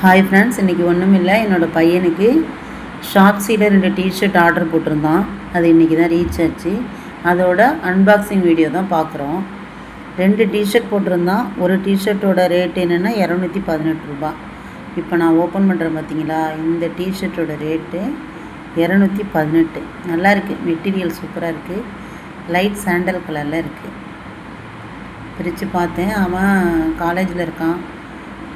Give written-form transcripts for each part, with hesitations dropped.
Hi friends, இன்றைக்கி ஒன்றும் இல்லை. என்னோடய பையனுக்கு ஷாப்ஸியில் 2 டிஷர்ட் ஆர்டர் போட்டிருந்தான். அது இன்றைக்கி தான் ரீச் ஆச்சு. அதோட அன்பாக்சிங் வீடியோ தான் பார்க்குறோம். 2 டிஷர்ட் போட்டிருந்தான். ஒரு டிஷர்ட்டோட ரேட் என்னென்னா 218 ரூபா. இப்போ நான் ஓப்பன் பண்ணுறேன் பார்த்தீங்களா, இந்த டிஷர்ட்டோட ரேட்டு 218. நல்லா இருக்குது, மெட்டீரியல் சூப்பராக இருக்குது. லைட் சாண்டல் கலரில் இருக்குது. பிரித்து பார்த்தேன். அவன் காலேஜில் இருக்கான்.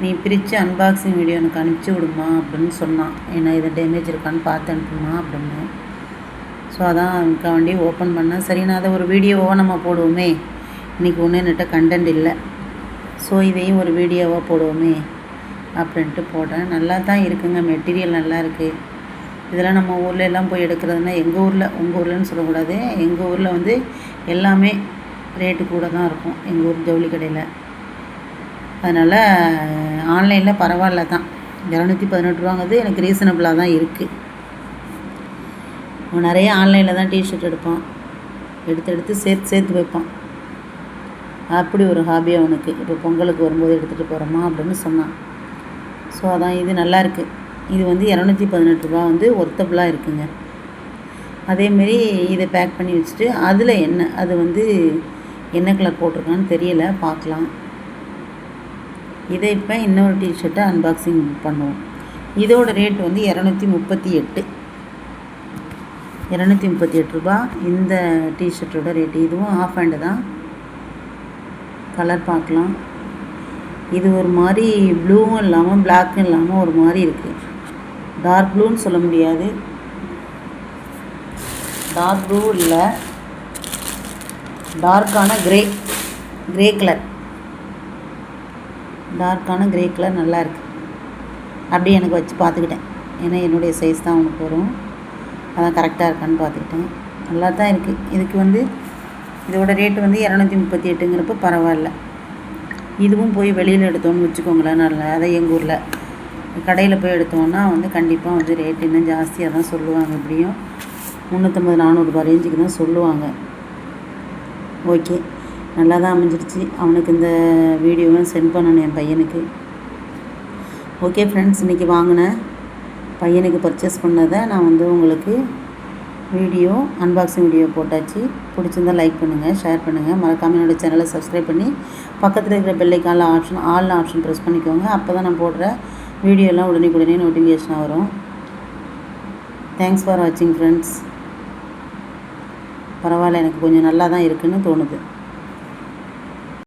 நீ பிரித்து அன்பாக்சிங் வீடியோ எனக்கு அனுப்பிச்சி விடுமா அப்படின்னு சொன்னான். ஏன்னா இதை டேமேஜ் இருக்கான்னு பார்த்து அனுப்புமா அப்படின்னு. ஸோ அதான் அவனுக்காண்டி ஓப்பன் பண்ணேன். சரி, நான் அதை ஒரு வீடியோவாக நம்ம போடுவோமே, இன்றைக்கி ஒன்றும் என்கிட்ட கண்டென்ட் இல்லை, ஸோ இதையும் ஒரு வீடியோவாக போடுவோமே அப்படின்ட்டு போடுறேன். நல்லா தான் இருக்குங்க, மெட்டீரியல் நல்லா இருக்குது. இதெல்லாம் நம்ம ஊரில் எல்லாம் போய் எடுக்கிறதுனா, எங்கள் ஊரில், உங்கள் ஊர்லன்னு சொல்லக்கூடாது, எங்கள் ஊரில் வந்து எல்லாமே ரேட்டு கூட தான் இருக்கும் எங்கள் ஊர் ஜவுளி கடையில். அதனால் ஆன்லைனில் பரவாயில்ல தான். 218 ரூபாங்கிறது எனக்கு ரீசனபிளாக தான் இருக்குது. அவன் நிறைய ஆன்லைனில் தான் டிஷர்ட் எடுப்பான், எடுத்து சேர்த்து வைப்பான். அப்படி ஒரு ஹாபி அவனுக்கு. இப்போ பொங்கலுக்கு வரும்போது எடுத்துகிட்டு போகிறோமா அப்படின்னு சொன்னான். ஸோ அதான் இது நல்லாயிருக்கு. இது வந்து 218 ரூபா வந்து ஒர்த்தபுளாக இருக்குங்க. அதேமாரி இதை பேக் பண்ணி வச்சுட்டு அதில் அது வந்து என்ன கலர் போட்டிருக்கான்னு தெரியல, பார்க்கலாம். இதை இப்போ இன்னொரு டிஷர்ட்டை அன்பாக்சிங் பண்ணுவோம். இதோட ரேட் வந்து 238 ரூபா இந்த டிஷர்ட்டோட ரேட்டு. இதுவும் ஆஃப் ஹேண்டு தான். கலர் பார்க்கலாம். இது ஒரு மாதிரி ப்ளூவும் இல்லாமல் பிளாக்கும் இல்லாமல் ஒரு மாதிரி இருக்குது. டார்க் ப்ளூன்னு சொல்ல முடியாது, டார்க் ப்ளூ இல்லை, டார்க்கான கிரே கலர். டார்க்கான கிரே கலர் நல்லா இருக்குது. அப்படியே எனக்கு வச்சு பார்த்துக்கிட்டேன், ஏன்னா என்னுடைய சைஸ் தான் அவனுக்கு வரும். அதான் கரெக்டாக இருக்கான்னு பார்த்துக்கிட்டேன். நல்லா தான் இருக்குது. இதுக்கு வந்து இதோட ரேட்டு வந்து 238ங்கிறப்ப பரவாயில்ல. இதுவும் போய் வெளியில் எடுத்தோன்னு வச்சுக்கோங்களேன், நல்லா. அதை எங்கள் ஊரில் கடையில் போய் எடுத்தோன்னா வந்து கண்டிப்பாக வந்து ரேட் இன்னும் ஜாஸ்தியாக தான் சொல்லுவாங்க. எப்படியும் 350-400 ரூபா ரேஞ்சுக்கு தான் சொல்லுவாங்க. ஓகே, நல்லா தான் அமைஞ்சிருச்சு. அவனுக்கு இந்த வீடியோவை சென்ட் பண்ணணும் என் பையனுக்கு. ஓகே ஃப்ரெண்ட்ஸ், இன்றைக்கி வாங்கின பையனுக்கு பர்ச்சேஸ் பண்ணதை நான் வந்து உங்களுக்கு அன்பாக்சிங் வீடியோ போட்டாச்சு. பிடிச்சிருந்தால் லைக் பண்ணுங்கள், ஷேர் பண்ணுங்கள். மறக்காமல் என்னோடய சேனலை சப்ஸ்கிரைப் பண்ணி பக்கத்தில் இருக்கிற பெல் ஐக்கானில் ஆல் ஆப்ஷன் ப்ரெஸ் பண்ணிக்கோங்க. அப்போ தான் நான் போடுற வீடியோலாம் உடனே நோட்டிஃபிகேஷனாக வரும். தேங்க்ஸ் ஃபார் வாட்சிங் ஃப்ரெண்ட்ஸ். பரவாயில்ல, எனக்கு கொஞ்சம் நல்லா தான் இருக்குதுன்னு தோணுது.